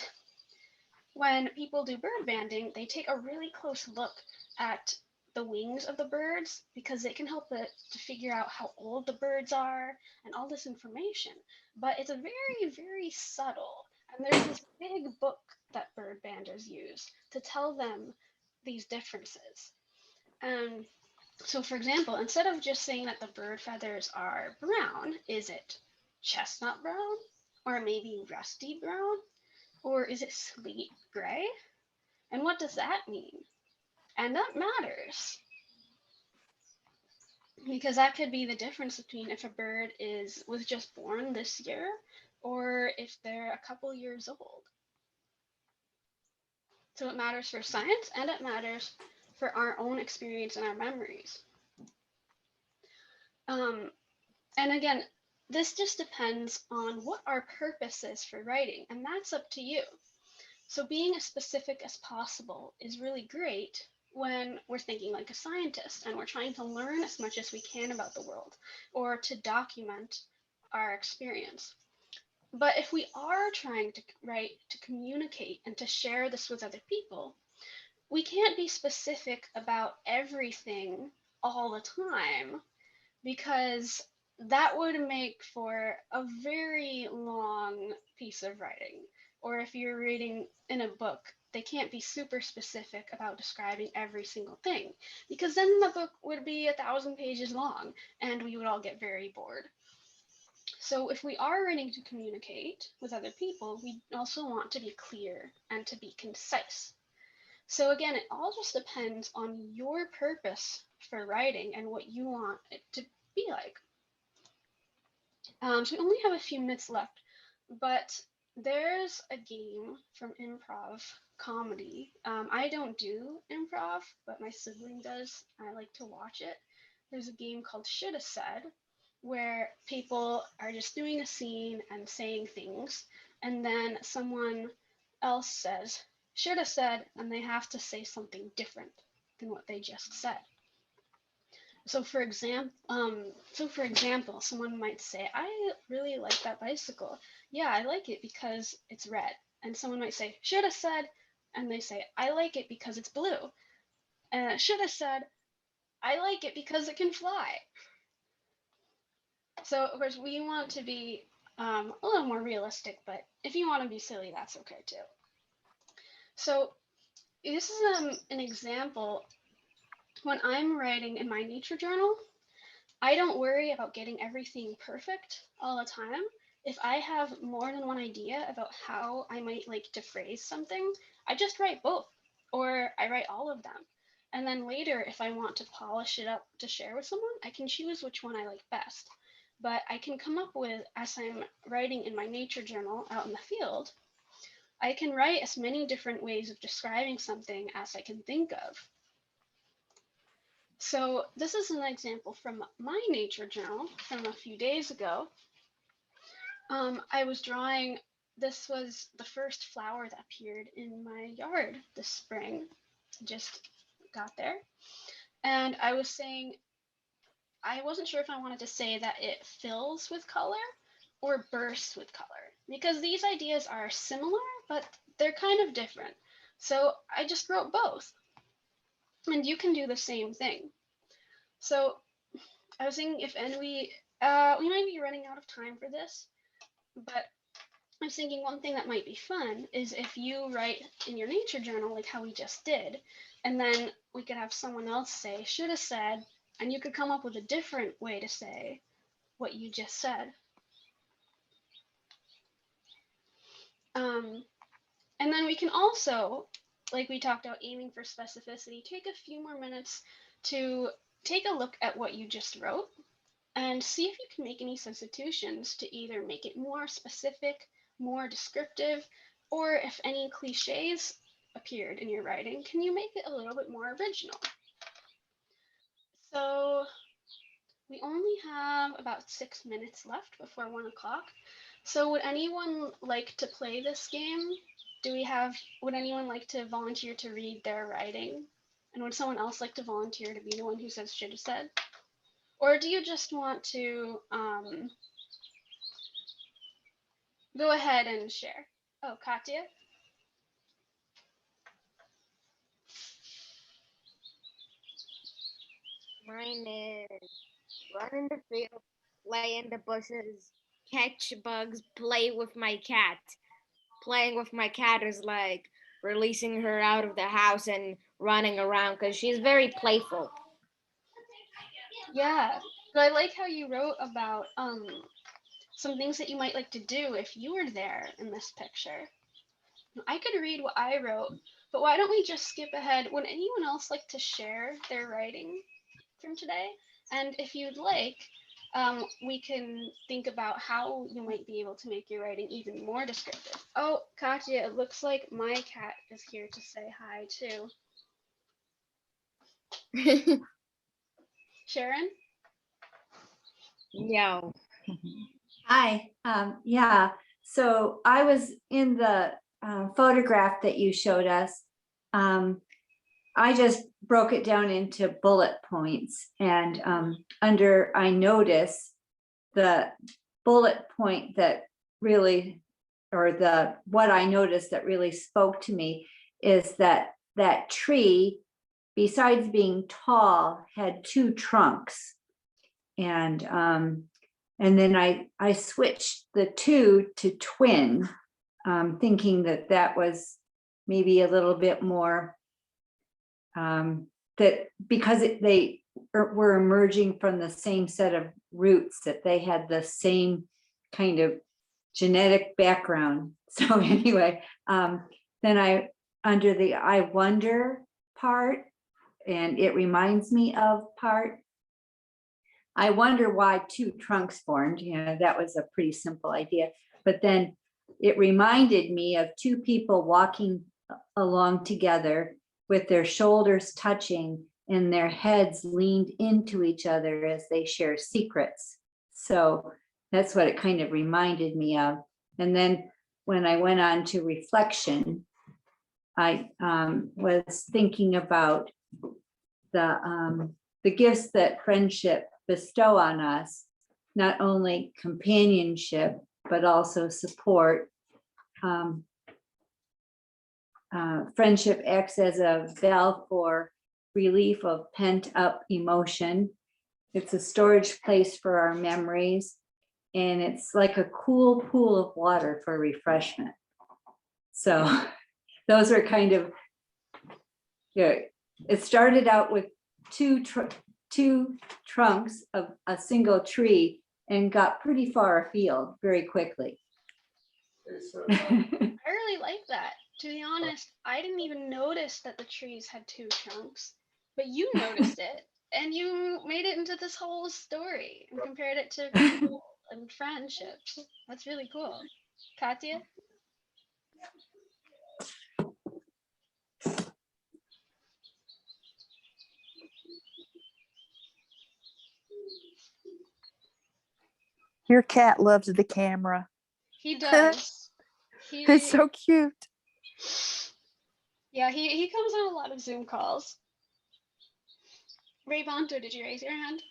when people do bird banding, they take a really close look at the wings of the birds because it can help to figure out how old the birds are and all this information. But it's a very, very subtle. And there's this big book that bird banders use to tell them these differences. So, for example, instead of just saying that the bird feathers are brown, is it chestnut brown? Or maybe rusty brown? Or is it sleet gray? And what does that mean? And that matters because that could be the difference between if a bird was just born this year or if they're a couple years old. So it matters for science and it matters for our own experience and our memories. And again, this just depends on what our purpose is for writing, and that's up to you. So being as specific as possible is really great when we're thinking like a scientist and we're trying to learn as much as we can about the world or to document our experience. But if we are trying to write, to communicate and to share this with other people, we can't be specific about everything all the time because that would make for a very long piece of writing. Or if you're reading in a book, they can't be super specific about describing every single thing because then the book would be 1,000 pages long and we would all get very bored. So if we are writing to communicate with other people, we also want to be clear and to be concise. So again, it all just depends on your purpose for writing and what you want it to be like. So we only have a few minutes left, but there's a game from improv comedy. I don't do improv, but my sibling does. I like to watch it. There's a game called Shoulda Said, where people are just doing a scene and saying things, and then someone else says, should have said, and they have to say something different than what they just said. So for example, someone might say, I really like that bicycle. Yeah, I like it because it's red. And someone might say, should have said, and they say, I like it because it's blue. And should have said, I like it because it can fly. So of course we want to be a little more realistic, but if you want to be silly, that's okay too. So this is an example. When I'm writing in my nature journal, I don't worry about getting everything perfect all the time. If I have more than one idea about how I might like to phrase something, I just write both, or I write all of them. And then later, if I want to polish it up to share with someone, I can choose which one I like best. But I can come up with, as I'm writing in my nature journal out in the field, I can write as many different ways of describing something as I can think of. So this is an example from my nature journal from a few days ago. I was drawing, this was the first flower that appeared in my yard this spring, just got there. And I was saying, I wasn't sure if I wanted to say that it fills with color or bursts with color, because these ideas are similar, but they're kind of different. So I just wrote both. And you can do the same thing. So I was thinking if we might be running out of time for this, but I was thinking one thing that might be fun is if you write in your nature journal like how we just did, and then we could have someone else say, should have said, and you could come up with a different way to say what you just said. And then we can also, like we talked about aiming for specificity, take a few more minutes to take a look at what you just wrote and see if you can make any substitutions to either make it more specific, more descriptive, or if any cliches appeared in your writing, can you make it a little bit more original? So we only have about 6 minutes left before 1 o'clock. So would anyone like to play this game? Would anyone like to volunteer to read their writing? And would someone else like to volunteer to be the one who says should have said? Or do you just want to go ahead and share? Oh, Katya? Mine is run in the field, play in the bushes, catch bugs, play with my cat. Playing with my cat is like releasing her out of the house and running around because she's very playful. Yeah. But I like how you wrote about some things that you might like to do if you were there in this picture. I could read what I wrote, but why don't we just skip ahead? Would anyone else like to share their writing from today? And if you'd like, we can think about how you might be able to make your writing even more descriptive. Oh, Katya, it looks like my cat is here to say hi too. Sharon? No. Hi, yeah, so I was in the photograph that you showed us. I just broke it down into bullet points, and under I notice the bullet point that really, or what I noticed that really spoke to me is that tree, besides being tall, had two trunks. And then I switched the two to twin, thinking that was maybe a little bit more, that because they were emerging from the same set of roots, that they had the same kind of genetic background. So anyway, then I, under the I wonder part, and it reminds me of part, I wonder why two trunks formed. That was a pretty simple idea. But then it reminded me of two people walking along together with their shoulders touching and their heads leaned into each other as they share secrets. So that's what it kind of reminded me of. And then when I went on to reflection, I was thinking about the gifts that friendship bestow on us, not only companionship, but also support. Friendship acts as a valve for relief of pent up emotion. It's a storage place for our memories, and it's like a cool pool of water for refreshment. So those are kind of, it started out with two trunks of a single tree and got pretty far afield very quickly. I really like that. To be honest, I didn't even notice that the trees had two trunks, but you noticed it and you made it into this whole story and compared it to people and friendships. That's really cool. Katya? Your cat loves the camera. He does. It's so cute. Yeah, he comes on a lot of Zoom calls. Ray Bonto, did you raise your hand?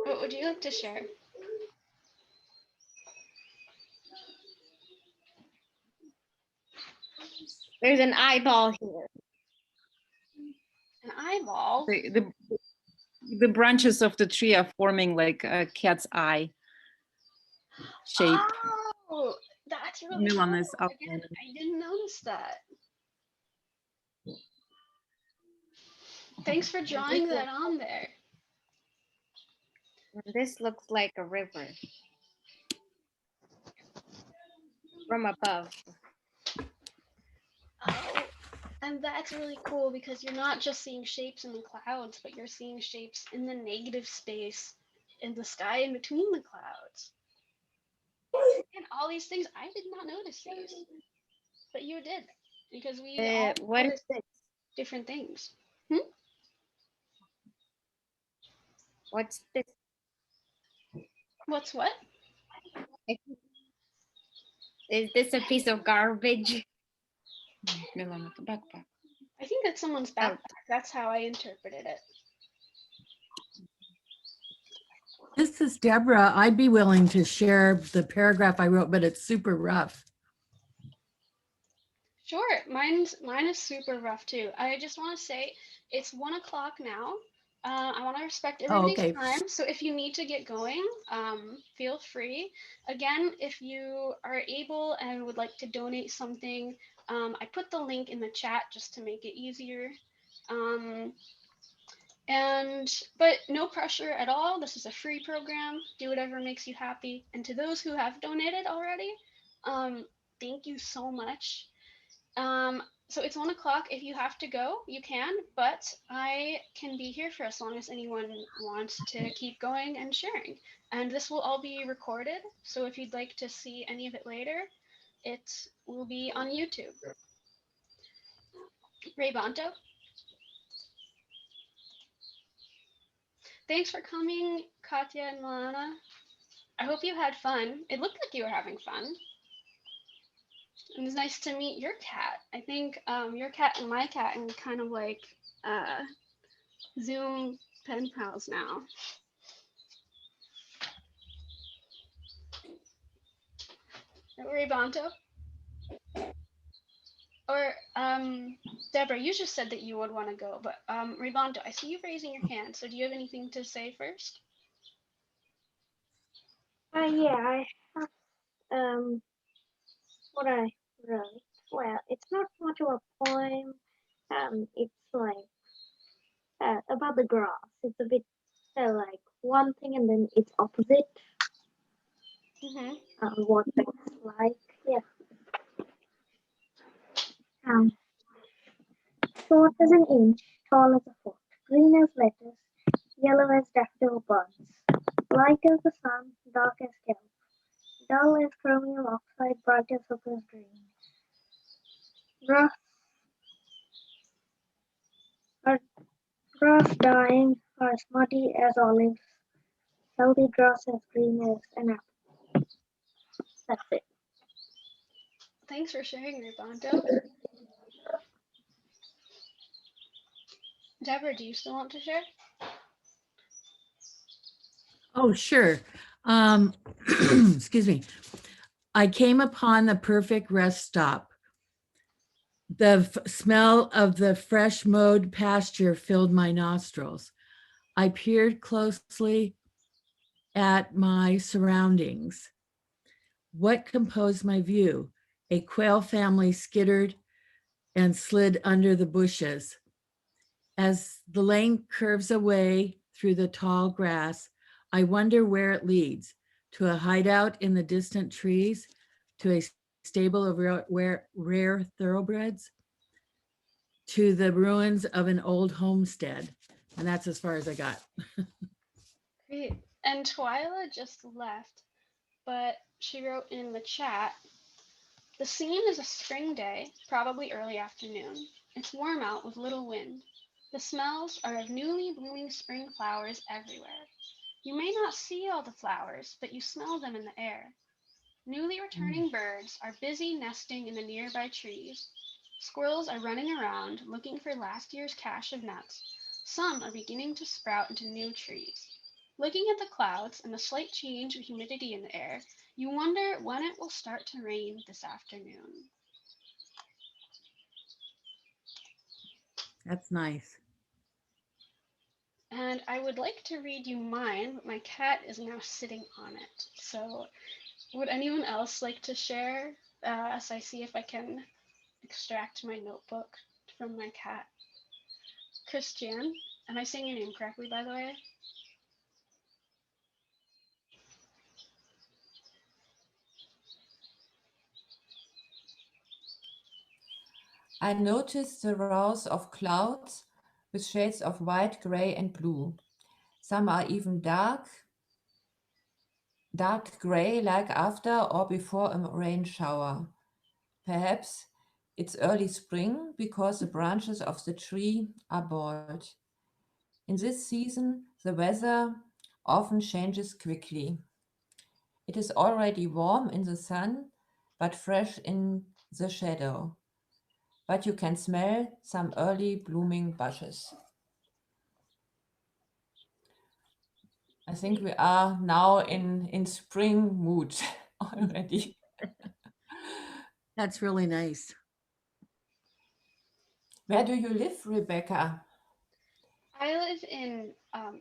What would you like to share? There's an eyeball here. An eyeball? The branches of the tree are forming like a cat's eye shape. Oh, that's really Milan cool. is up Again, I didn't notice that. Thanks for drawing that on there. This looks like a river from above. Oh, and that's really cool because you're not just seeing shapes in the clouds, but you're seeing shapes in the negative space in the sky in between the clouds. And all these things, I did not notice these, but you did because we all What is notice this? different things. What's this? What's what? Is this a piece of garbage? Milan with the backpack. I think that's someone's backpack. That's how I interpreted it. This is Deborah. I'd be willing to share the paragraph I wrote, but it's super rough. Sure, mine is super rough too. I just want to say it's 1 o'clock now. I want to respect everybody's okay. time. So if you need to get going, feel free. Again, if you are able and would like to donate something, I put the link in the chat just to make it easier. But no pressure at all. This is a free program. Do whatever makes you happy. And to those who have donated already, thank you so much. So it's 1 o'clock. If you have to go, you can, but I can be here for as long as anyone wants to keep going and sharing. And this will all be recorded. So if you'd like to see any of it later, it will be on YouTube. Ray Bonto. Thanks for coming, Katya and Milana. I hope you had fun. It looked like you were having fun. It was nice to meet your cat. I think your cat and my cat are kind of like Zoom pen pals now. Ray Bonto? Or Deborah, you just said that you would want to go, but Ray Bonto, I see you raising your hand. So do you have anything to say first? Yeah, I have what I wrote. Well, it's not much of a poem. It's like about the grass. It's a bit like one thing and then its opposite. What it's like. Yeah. Short as an inch, tall as a foot, green as lettuce, yellow as daffodil buds, light as the sun, dark as kelp, dull as chromium oxide, bright as hooker's dream. Rough Grass dying are smutty as olives, healthy grass as green as an apple. That's it. Thanks for sharing, Rubanto. Deborah, do you still want to share? Oh, sure. Excuse me. I came upon the perfect rest stop. The smell of the fresh mowed pasture filled my nostrils. I peered closely at my surroundings. What composed my view? A quail family skittered and slid under the bushes. As the lane curves away through the tall grass, I wonder where it leads, to a hideout in the distant trees, to a stable of rare thoroughbreds, to the ruins of an old homestead. And that's as far as I got. Great. And Twyla just left, but she wrote in the chat, the scene is a spring day, probably early afternoon. It's warm out with little wind. The smells are of newly blooming spring flowers everywhere. You may not see all the flowers, but you smell them in the air. Newly returning birds are busy nesting in the nearby trees. Squirrels are running around looking for last year's cache of nuts. Some are beginning to sprout into new trees. Looking at the clouds and the slight change in humidity in the air, you wonder when it will start to rain this afternoon. That's nice. And I would like to read you mine, but my cat is now sitting on it. So would anyone else like to share as I see if I can extract my notebook from my cat? Christian, am I saying your name correctly, by the way? I noticed the rows of clouds with shades of white, gray, and blue. Some are even dark gray, like after or before a rain shower. Perhaps it's early spring because the branches of the tree are bald. In this season, the weather often changes quickly. It is already warm in the sun, but fresh in the shadow. But you can smell some early blooming bushes. I think we are now in spring mood already. That's really nice. Where do you live, Rebecca? I live in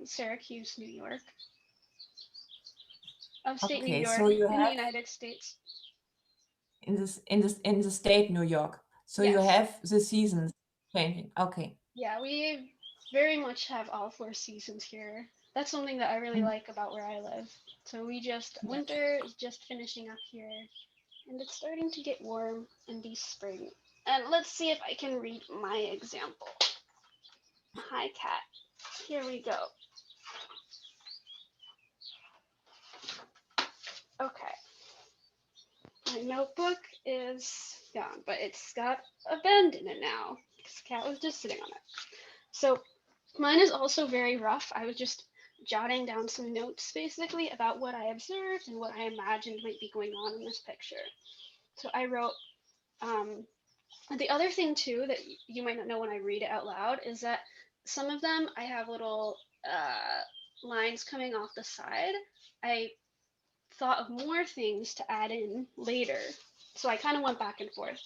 Syracuse, New York. Upstate New Okay, York so you in the have United States. in the state New York. So you Yes. have the seasons changing. Okay. Yeah, we very much have all four seasons here. That's something that I really Mm. like about where I live. So winter is just finishing up here, and it's starting to get warm and be spring. And let's see if I can read my example. Hi, cat. Here we go. Okay. My notebook is gone, but it's got a bend in it now because the cat was just sitting on it. So mine is also very rough. I was just jotting down some notes basically about what I observed and what I imagined might be going on in this picture. So I wrote, the other thing too that you might not know when I read it out loud is that some of them I have little lines coming off the side. I thought of more things to add in later. So I kind of went back and forth.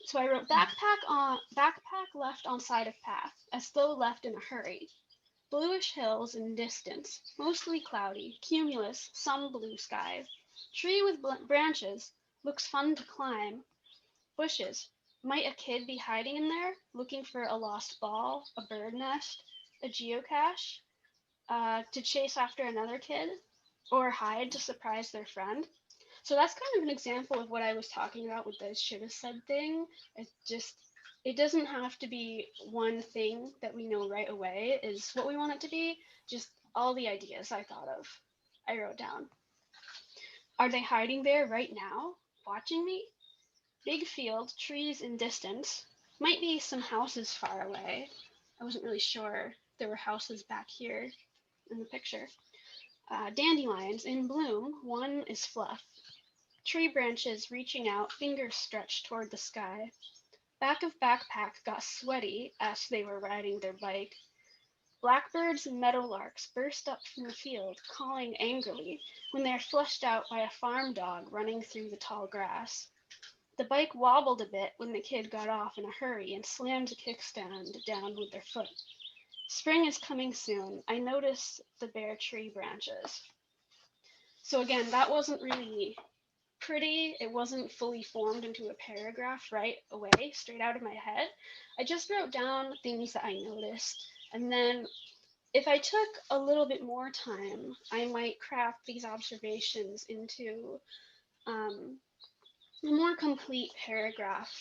So I wrote backpack left on side of path, as though left in a hurry. Bluish hills in distance, mostly cloudy, cumulus, some blue sky. Tree with branches, looks fun to climb. Bushes, might a kid be hiding in there, looking for a lost ball, a bird nest, a geocache, to chase after another kid, or hide to surprise their friend? So that's kind of an example of what I was talking about with the should have said thing. It doesn't have to be one thing that we know right away is what we want it to be, just all the ideas I thought of. I wrote down. Are they hiding there right now, watching me? Big field, trees in distance. Might be some houses far away. I wasn't really sure there were houses back here in the picture. Dandelions in bloom, one is fluff. Tree branches reaching out, fingers stretched toward the sky. Back of backpack got sweaty as they were riding their bike. Blackbirds and meadowlarks burst up from the field, calling angrily when they are flushed out by a farm dog running through the tall grass. The bike wobbled a bit when the kid got off in a hurry and slammed the kickstand down with their foot. Spring is coming soon. I notice the bare tree branches. So again, that wasn't really pretty. It wasn't fully formed into a paragraph right away, straight out of my head. I just wrote down things that I noticed. And then if I took a little bit more time, I might craft these observations into a more complete paragraph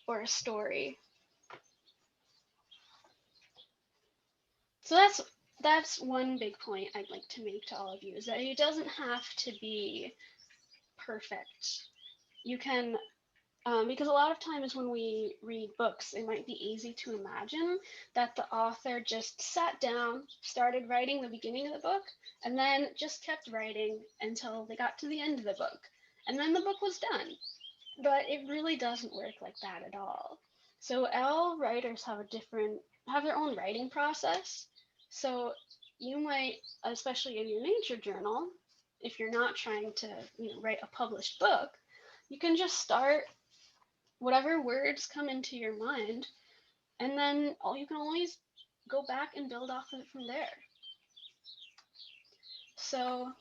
or a story. So that's one big point I'd like to make to all of you, is that it doesn't have to be perfect. You can, because a lot of times when we read books, it might be easy to imagine that the author just sat down, started writing the beginning of the book, and then just kept writing until they got to the end of the book. And then the book was done. But it really doesn't work like that at all. So all writers have their own writing process. So you might, especially in your nature journal, if you're not trying to, write a published book, you can just start whatever words come into your mind, and then you can always go back and build off of it from there. So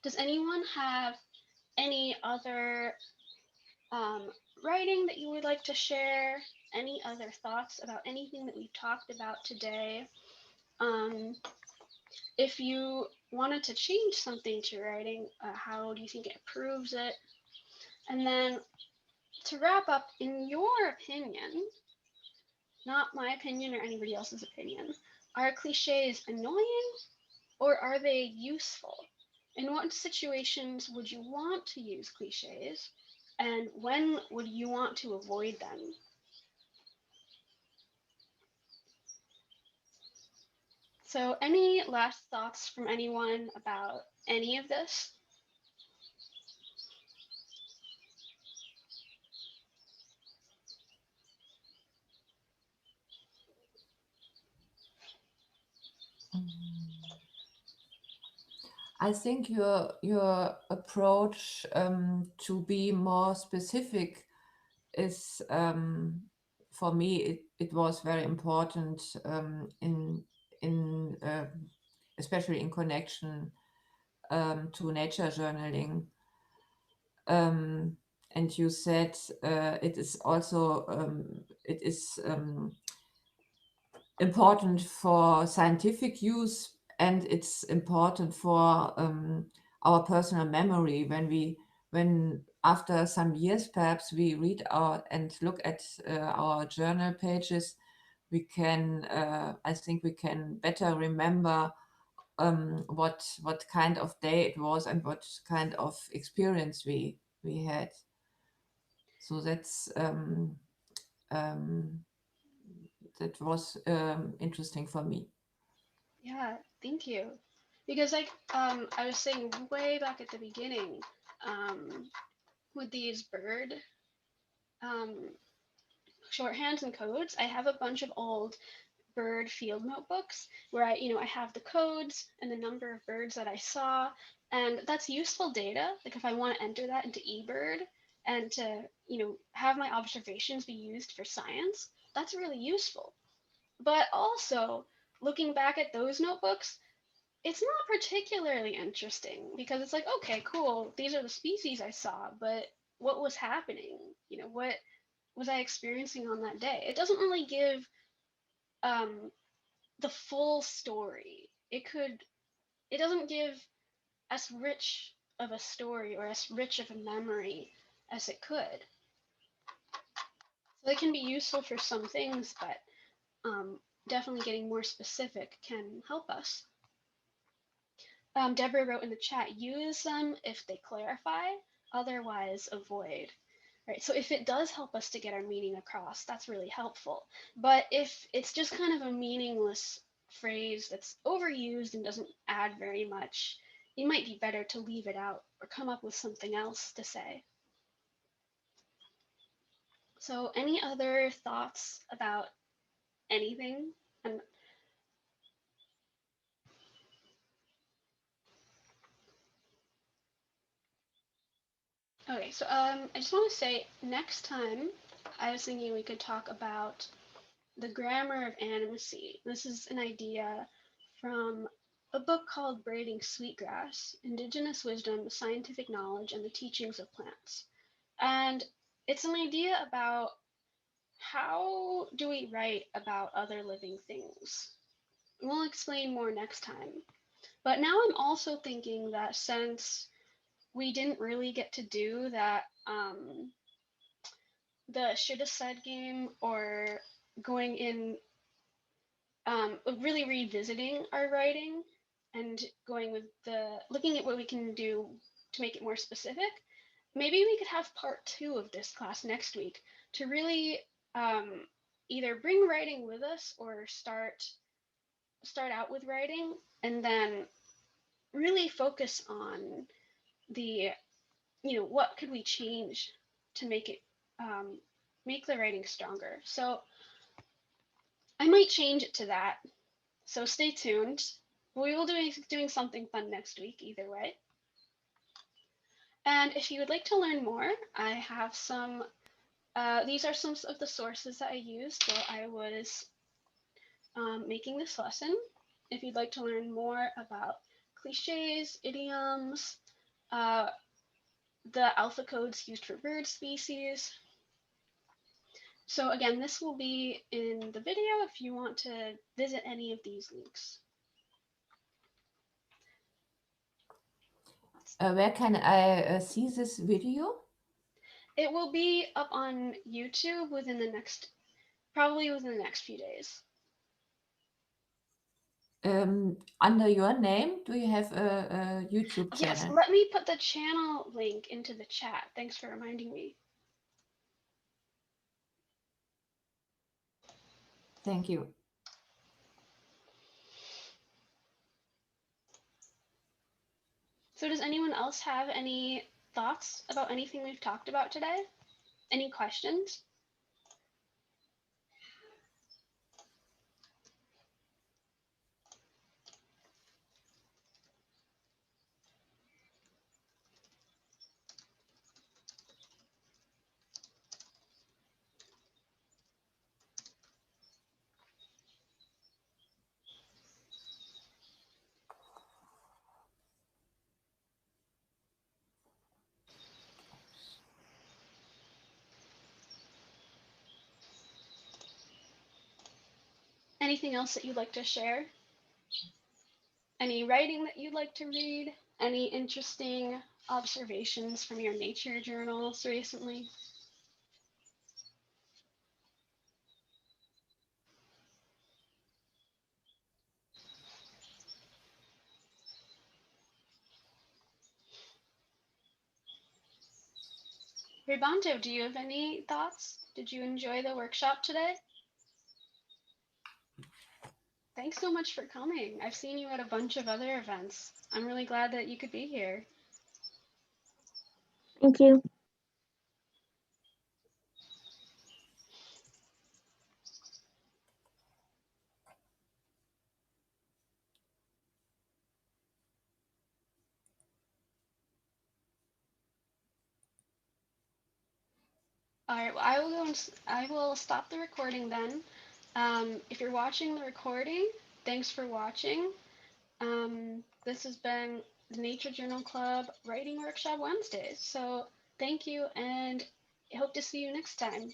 does anyone have any other writing that you would like to share? Any other thoughts about anything that we've talked about today? If you wanted to change something to your writing, how do you think it improves it? And then to wrap up, in your opinion, not my opinion or anybody else's opinion, are cliches annoying or are they useful? In what situations would you want to use cliches? And when would you want to avoid them? So any last thoughts from anyone about any of this? I think your approach to be more specific is, for me, it was very important in especially in connection to nature journaling. And you said it is also important for scientific use, and it's important for our personal memory when after some years perhaps we read and look at our journal pages, we can I think we can better remember what kind of day it was and what kind of experience we had. So that was interesting for me. Yeah, thank you. Because I was saying way back at the beginning, with these bird um, shorthands and codes, I have a bunch of old bird field notebooks where I have the codes and the number of birds that I saw, and that's useful data. Like if I want to enter that into eBird and to, have my observations be used for science, that's really useful. But also, looking back at those notebooks, it's not particularly interesting because it's like, okay, cool, these are the species I saw, but what was happening? What was I experiencing on that day? It doesn't really give um, the full story. It doesn't give as rich of a story or as rich of a memory as it could. So it can be useful for some things, but definitely getting more specific can help us. Deborah wrote in the chat, use them if they clarify, otherwise avoid. right? So if it does help us to get our meaning across, that's really helpful. But if it's just kind of a meaningless phrase that's overused and doesn't add very much, it might be better to leave it out or come up with something else to say. So any other thoughts about anything? And okay, so I just want to say next time I was thinking we could talk about the grammar of animacy. This is an idea from a book called Braiding Sweetgrass: Indigenous Wisdom, Scientific Knowledge, and the Teachings of Plants. And it's an idea about how do we write about other living things. We'll explain more next time. But now I'm also thinking that since we didn't really get to do that, the shoulda said game, or going in, really revisiting our writing and going with looking at what we can do to make it more specific, maybe we could have part 2 of this class next week to really either bring writing with us or start out with writing and then really focus on the, what could we change to make it, make the writing stronger. So I might change it to that. So stay tuned. We will be doing something fun next week either way. And if you would like to learn more, I have some, these are some of the sources that I used while I was making this lesson. If you'd like to learn more about cliches, idioms, the alpha codes used for bird species. So again, this will be in the video if you want to visit any of these links. Where can I see this video? It will be up on YouTube probably within the next few days. Under your name, do you have a YouTube channel? Yes, let me put the channel link into the chat. Thanks for reminding me. Thank you. So does anyone else have any thoughts about anything we've talked about today? Any questions? Anything else that you'd like to share? Any writing that you'd like to read? Any interesting observations from your nature journals recently? Ribanto, do you have any thoughts? Did you enjoy the workshop today? Thanks so much for coming. I've seen you at a bunch of other events. I'm really glad that you could be here. Thank you. All right, well, I will stop the recording then. If you're watching the recording, thanks for watching. This has been the Nature Journal Club Writing Workshop Wednesdays. So thank you, and I hope to see you next time.